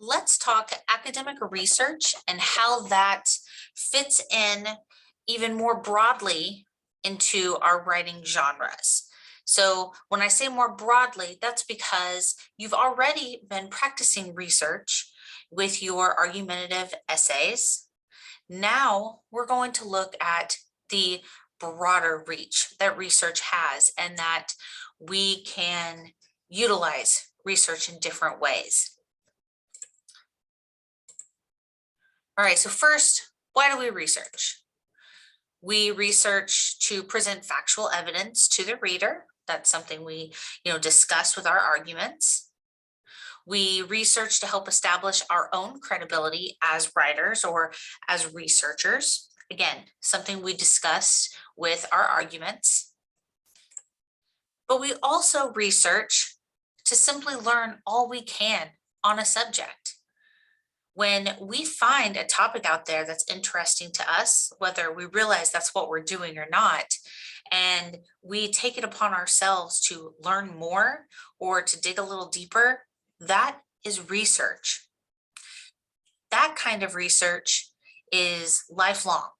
let's talk academic research and how that fits in even more broadly into our writing genres. So when I say more broadly, that's because you've already been practicing research with your argumentative essays. Now we're going to look at the broader reach that research has and that we can utilize research in different ways. All right, so first, why do we research? We research to present factual evidence to the reader. That's something we, discuss with our arguments. We research to help establish our own credibility as writers or as researchers. Again, something we discuss with our arguments. But we also research to simply learn all we can on a subject. When we find a topic out there that's interesting to us, whether we realize that's what we're doing or not, and we take it upon ourselves to learn more or to dig a little deeper, that is research. That kind of research is lifelong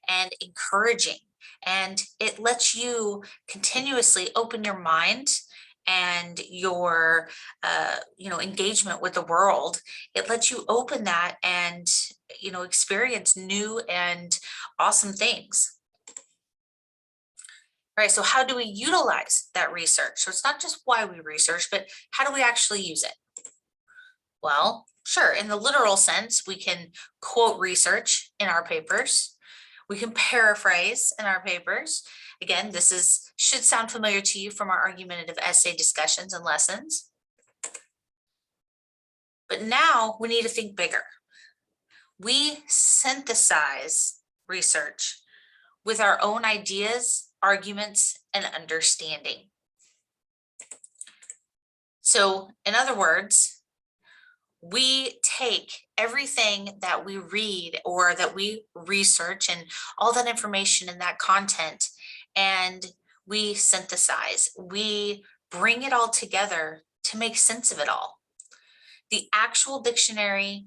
and encouraging, and it lets you continuously open your mind and your engagement with the world. It lets you open that and experience new and awesome things. All right, so how do we utilize that research? So it's not just why we research, but how do we actually use it? Well, sure, in the literal sense, we can quote research in our papers. We can paraphrase in our papers. Again, this should sound familiar to you from our argumentative essay discussions and lessons. But now we need to think bigger. We synthesize research with our own ideas, arguments, and understanding. So, in other words, we take everything that we read or that we research and all that information and that content, and we synthesize. We bring it all together to make sense of it all. The actual dictionary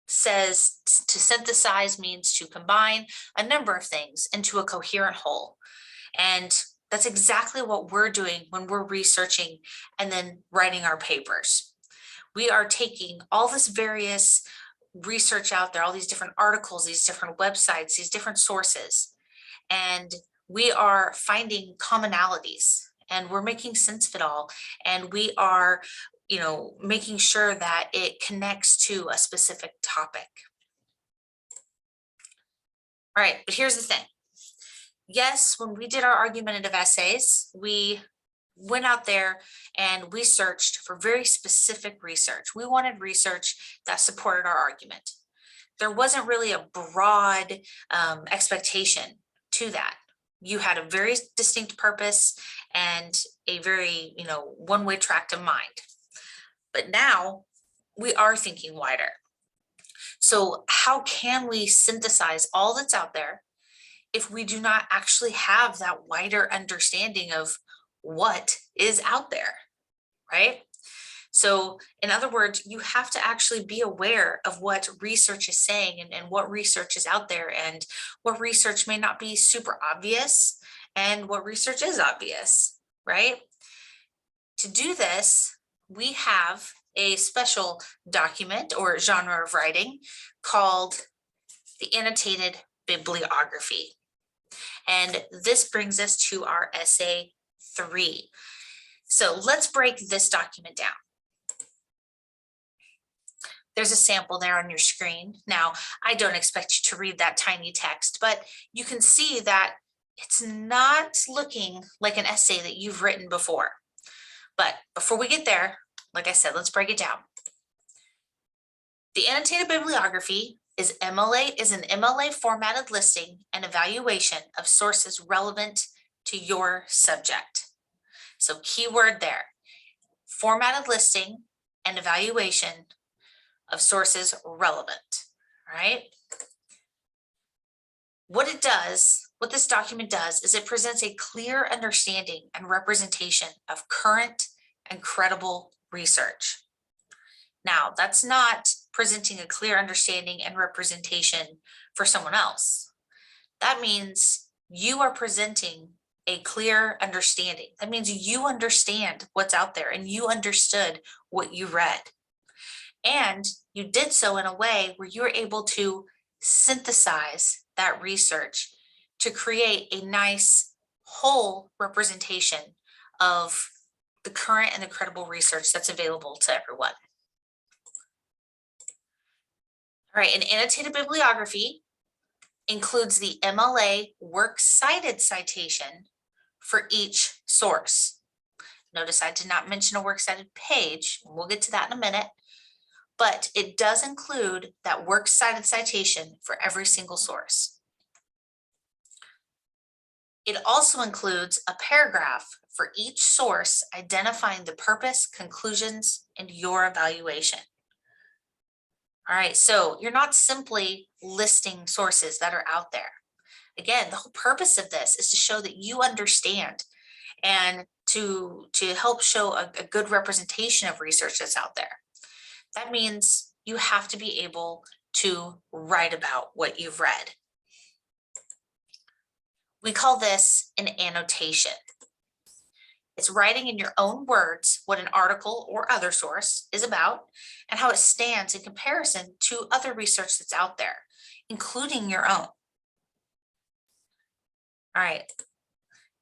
says to synthesize means to combine a number of things into a coherent whole. And that's exactly what we're doing when we're researching and then writing our papers. We are taking all this various research out there, all these different articles, these different websites, these different sources, and we are finding commonalities and we're making sense of it all. And we are, making sure that it connects to a specific topic. All right, but here's the thing. Yes, when we did our argumentative essays, we went out there and we searched for very specific research. We wanted research that supported our argument. There wasn't really a broad expectation to that. You had a very distinct purpose and a very, one-way track in mind. But now we are thinking wider. So how can we synthesize all that's out there if we do not actually have that wider understanding of what is out there, right? So in other words, you have to actually be aware of what research is saying and what research is out there and what research may not be super obvious and what research is obvious, right? To do this, we have a special document or genre of writing called the annotated bibliography. And this brings us to our essay 3. So let's break this document down. There's a sample there on your screen. Now, I don't expect you to read that tiny text, but you can see that it's not looking like an essay that you've written before. But before we get there, like I said, let's break it down. The annotated bibliography is an MLA formatted listing and evaluation of sources relevant to your subject. So keyword there, formatted listing and evaluation of sources relevant, right? What this document does is it presents a clear understanding and representation of current and credible research. Now, that's not presenting a clear understanding and representation for someone else. That means you are presenting a clear understanding. That means you understand what's out there and you understood what you read. And you did so in a way where you're able to synthesize that research to create a nice whole representation of the current and the credible research that's available to everyone. All right, an annotated bibliography includes the MLA works cited citation for each source. Notice I did not mention a works cited page. We'll get to that in a minute, but it does include that works cited citation for every single source. It also includes a paragraph for each source identifying the purpose, conclusions, and your evaluation. All right, so you're not simply listing sources that are out there. Again, the whole purpose of this is to show that you understand and to help show a good representation of research that's out there. That means you have to be able to write about what you've read. We call this an annotation. It's writing in your own words what an article or other source is about and how it stands in comparison to other research that's out there, including your own. All right,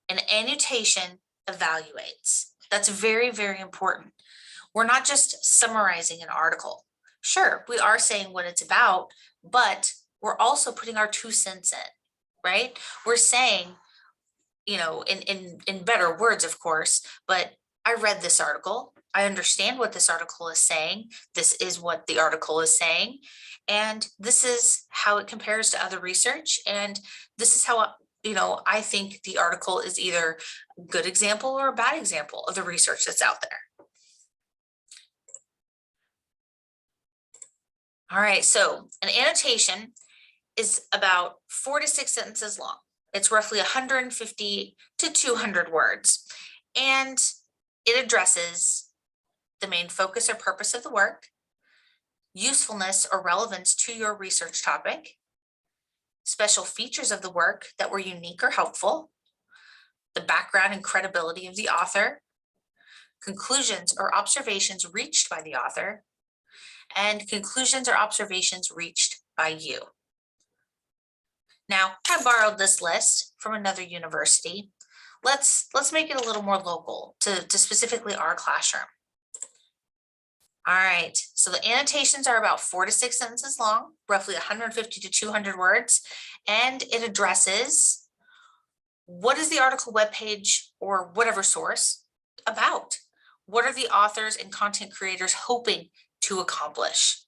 an annotation evaluates. That's very, very important. We're not just summarizing an article. Sure, we are saying what it's about, but we're also putting our 2 cents in, right? We're saying, you know, in better words, of course, but I read this article. I understand what this article is saying. This is what the article is saying. And this is how it compares to other research. And this is how, you know, I think the article is either a good example or a bad example of the research that's out there. All right, so an annotation is about 4 to 6 sentences long. It's roughly 150 to 200 words, and it addresses the main focus or purpose of the work, usefulness or relevance to your research topic, special features of the work that were unique or helpful, the background and credibility of the author, conclusions or observations reached by the author, and conclusions or observations reached by you. Now, I borrowed this list from another university. Let's make it a little more local to specifically our classroom. All right, so the annotations are about 4 to 6 sentences long, roughly 150 to 200 words, and it addresses what is the article webpage or whatever source about? What are the authors and content creators hoping to accomplish?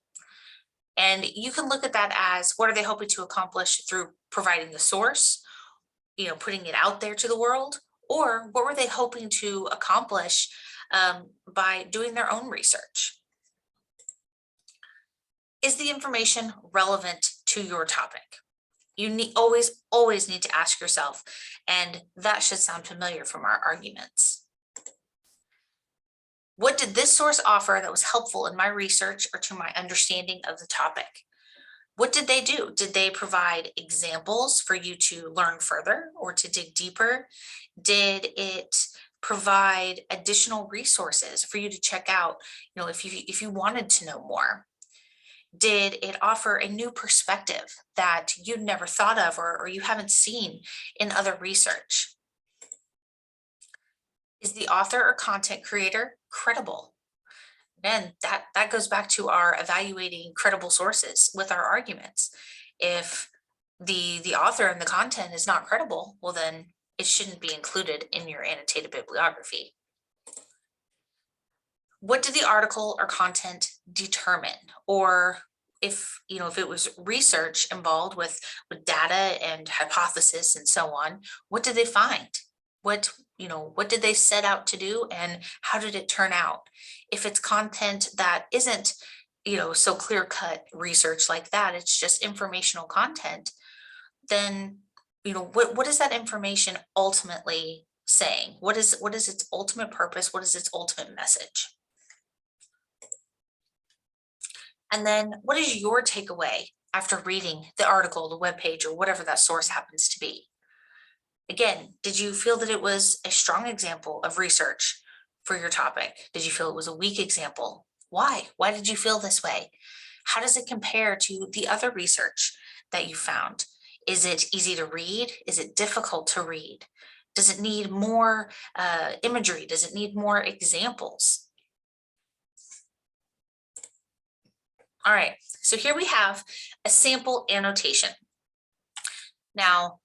And you can look at that as what are they hoping to accomplish through providing the source, you know, putting it out there to the world, or what were they hoping to accomplish by doing their own research? Is the information relevant to your topic? You always need to ask yourself, and that should sound familiar from our arguments. What did this source offer that was helpful in my research or to my understanding of the topic? What did they do? Did they provide examples for you to learn further or to dig deeper? Did it provide additional resources for you to check out, you know, if you wanted to know more? Did it offer a new perspective that you'd never thought of or you haven't seen in other research? Is the author or content creator credible? Again, that goes back to our evaluating credible sources with our arguments. If the author and the content is not credible, well, then it shouldn't be included in your annotated bibliography. What did the article or content determine? Or if it was research involved with data and hypothesis and so on, what did they find? What did they set out to do and how did it turn out? If it's content that isn't, so clear-cut research like that, it's just informational content, then, what is that information ultimately saying? What is its ultimate purpose? What is its ultimate message? And then what is your takeaway after reading the article, the webpage, or whatever that source happens to be? Again, did you feel that it was a strong example of research for your topic? Did you feel it was a weak example? Why? Why did you feel this way? How does it compare to the other research that you found? Is it easy to read? Is it difficult to read? Does it need more imagery? Does it need more examples? All right, so here we have a sample annotation. Now,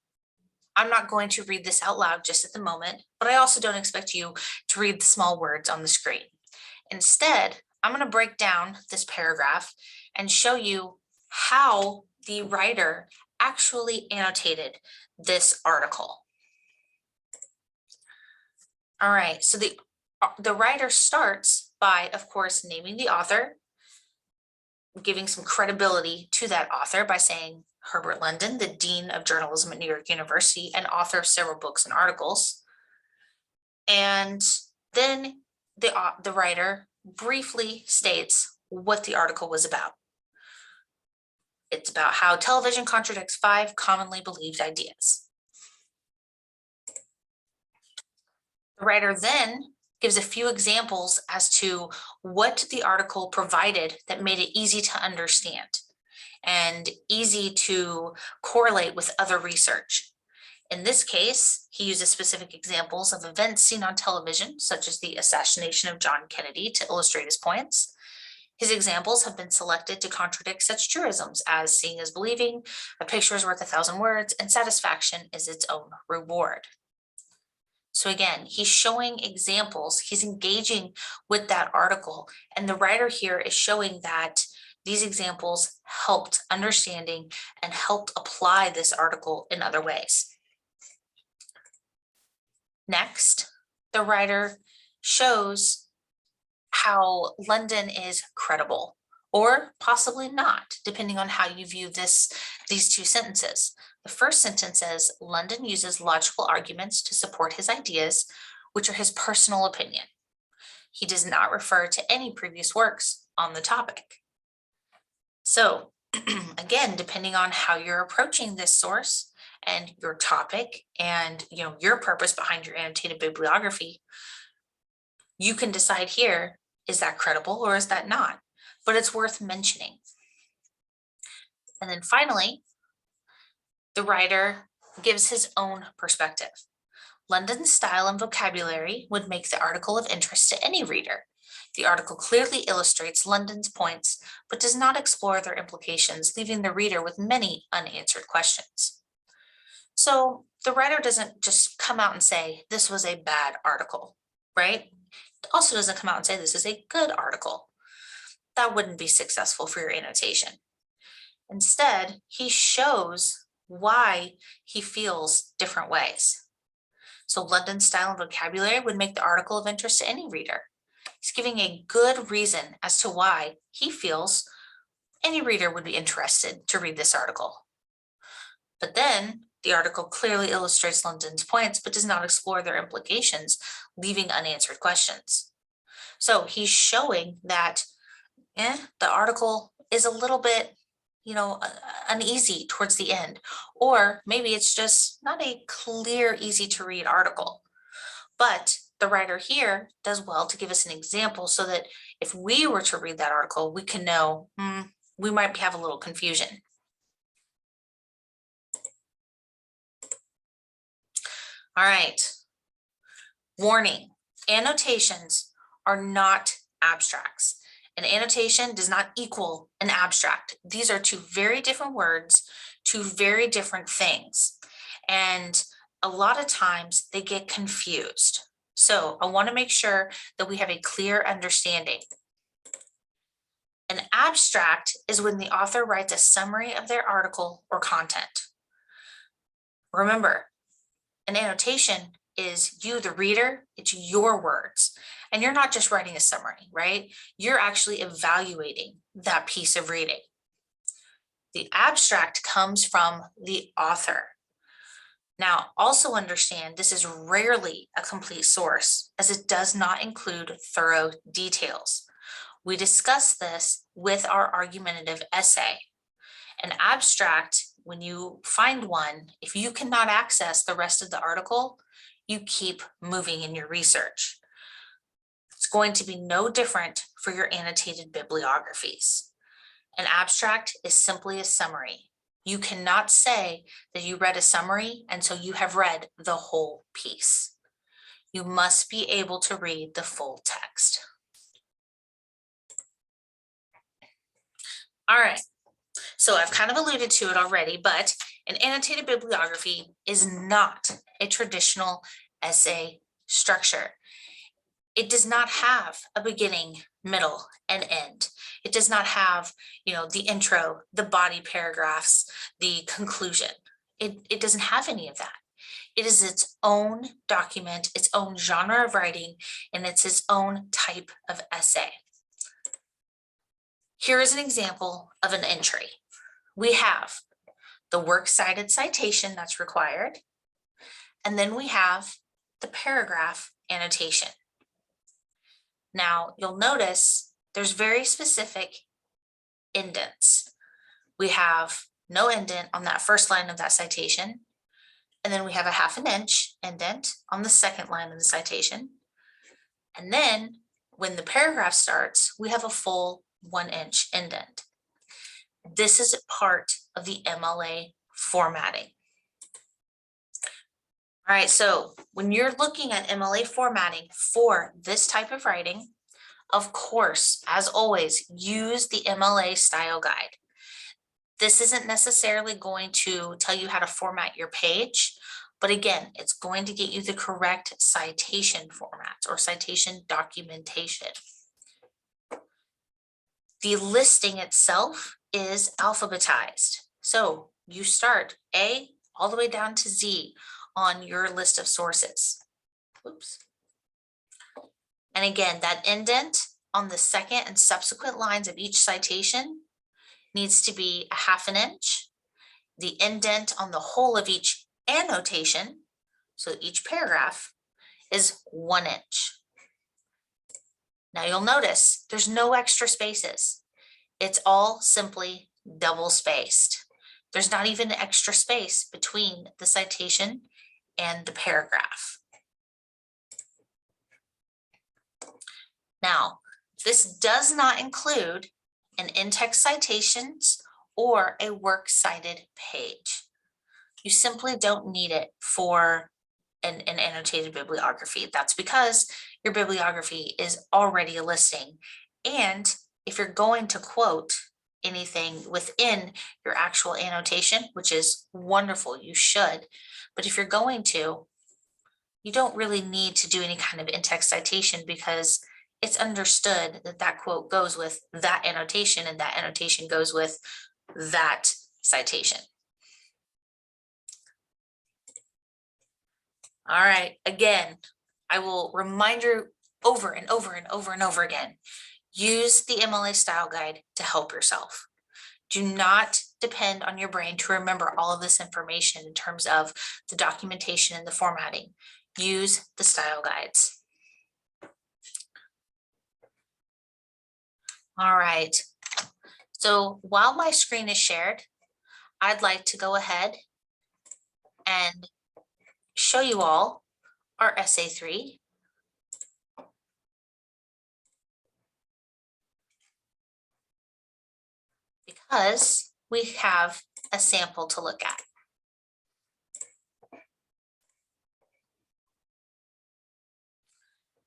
I'm not going to read this out loud just at the moment, but I also don't expect you to read the small words on the screen. Instead, I'm going to break down this paragraph and show you how the writer actually annotated this article. All right, so the writer starts by, of course, naming the author, giving some credibility to that author by saying Herbert London, the Dean of Journalism at New York University and author of several books and articles. And then the writer briefly states what the article was about. It's about how television contradicts 5 commonly believed ideas. The writer then gives a few examples as to what the article provided that made it easy to understand and easy to correlate with other research. In this case, he uses specific examples of events seen on television, such as the assassination of John Kennedy, to illustrate his points. His examples have been selected to contradict such truisms as seeing is believing, a picture is worth 1,000 words, and satisfaction is its own reward. So again, he's showing examples, he's engaging with that article, and the writer here is showing that these examples helped understanding and helped apply this article in other ways. Next, the writer shows how London is credible, or possibly not, depending on how you view these 2 sentences. The first sentence says, London uses logical arguments to support his ideas, which are his personal opinion. He does not refer to any previous works on the topic. So again, depending on how you're approaching this source and your topic and your purpose behind your annotated bibliography, you can decide here, is that credible or is that not? But it's worth mentioning. And then finally, the writer gives his own perspective. London's style and vocabulary would make the article of interest to any reader. The article clearly illustrates London's points, but does not explore their implications, leaving the reader with many unanswered questions. So the writer doesn't just come out and say, this was a bad article, right? It also doesn't come out and say, this is a good article. That wouldn't be successful for your annotation. Instead, he shows why he feels different ways. So London's style and vocabulary would make the article of interest to any reader. He's giving a good reason as to why he feels any reader would be interested to read this article. But then the article clearly illustrates London's points, but does not explore their implications, leaving unanswered questions. So he's showing that the article is a little bit uneasy towards the end, or maybe it's just not a clear, easy to read article. But the writer here does well to give us an example so that if we were to read that article, we can know we might have a little confusion. All right. Warning, annotations are not abstracts. An annotation does not equal an abstract. These are 2 very different words, 2 very different things. And a lot of times they get confused. So I want to make sure that we have a clear understanding. An abstract is when the author writes a summary of their article or content. Remember, an annotation is you, the reader, it's your words. And you're not just writing a summary, right? You're actually evaluating that piece of reading. The abstract comes from the author. Now, also understand this is rarely a complete source, as it does not include thorough details. We discuss this with our argumentative essay. An abstract, when you find one, if you cannot access the rest of the article, you keep moving in your research. It's going to be no different for your annotated bibliographies. An abstract is simply a summary. You cannot say that you read a summary and so you have read the whole piece. You must be able to read the full text. All right, so I've kind of alluded to it already, but an annotated bibliography is not a traditional essay structure. It does not have a beginning, middle, and end. It does not have, the intro, the body paragraphs, the conclusion. It doesn't have any of that. It is its own document, its own genre of writing, and it's its own type of essay. Here is an example of an entry. We have the works cited citation that's required, and then we have the paragraph annotation. Now, you'll notice there's very specific indents. We have no indent on that first line of that citation, and then we have a 1/2 inch indent on the second line of the citation. And then when the paragraph starts, we have a full 1 inch indent. This is a part of the MLA formatting. All right, so when you're looking at MLA formatting for this type of writing, of course, as always, use the MLA style guide. This isn't necessarily going to tell you how to format your page, but again, it's going to get you the correct citation formats or citation documentation. The listing itself is alphabetized. So you start A all the way down to Z on your list of sources. Oops. And again, that indent on the second and subsequent lines of each citation needs to be a 1/2 inch. The indent on the whole of each annotation, so each paragraph, is 1 inch. Now you'll notice there's no extra spaces. It's all simply double spaced. There's not even extra space between the citation and the paragraph. Now, this does not include an in-text citations or a works cited page. You simply don't need it for an annotated bibliography. That's because your bibliography is already a listing. And if you're going to quote anything within your actual annotation, which is wonderful, you should, but if you're going to, you don't really need to do any kind of in-text citation because it's understood that that quote goes with that annotation and that annotation goes with that citation. All right, again, I will remind you over and over and over and over again, use the MLA style guide to help yourself. Do not depend on your brain to remember all of this information in terms of the documentation and the formatting. Use the style guides. All right, so while my screen is shared, I'd like to go ahead and show you all our essay 3. Because we have a sample to look at.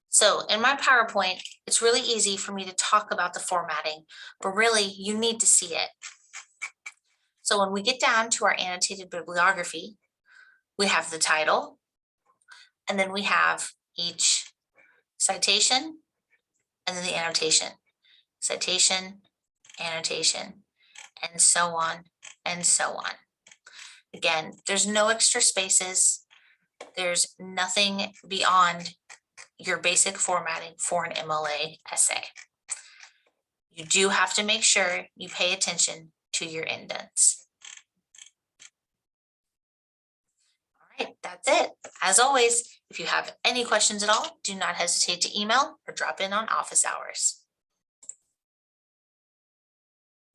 So in my PowerPoint, it's really easy for me to talk about the formatting, but really you need to see it. So when we get down to our annotated bibliography, we have the title, and then we have each citation, and then the annotation, citation, annotation, and so on and so on. Again, there's no extra spaces. There's nothing beyond your basic formatting for an MLA essay. You do have to make sure you pay attention to your indents. All right, that's it. As always, if you have any questions at all, do not hesitate to email or drop in on office hours.